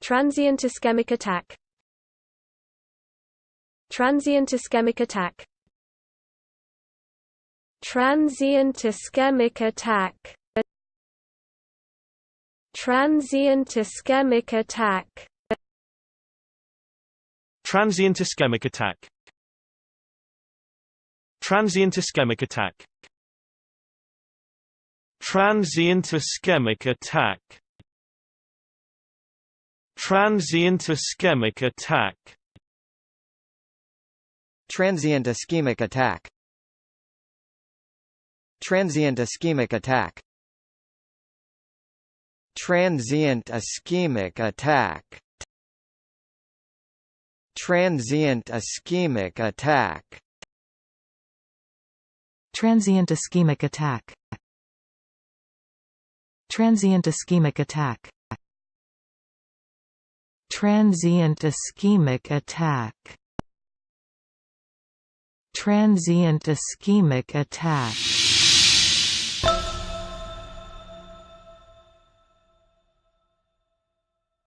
Transient ischemic attack. Transient ischemic attack. Transient ischemic attack. Transient ischemic attack. Transient ischemic attack. Transient ischemic attack. Transient ischemic attack. Transient ischemic attack. Transient ischemic attack. Transient ischemic attack. Transient ischemic attack. Transient ischemic attack. Transient ischemic attack. Transient ischemic attack. Transient ischemic attack. Transient ischemic attack.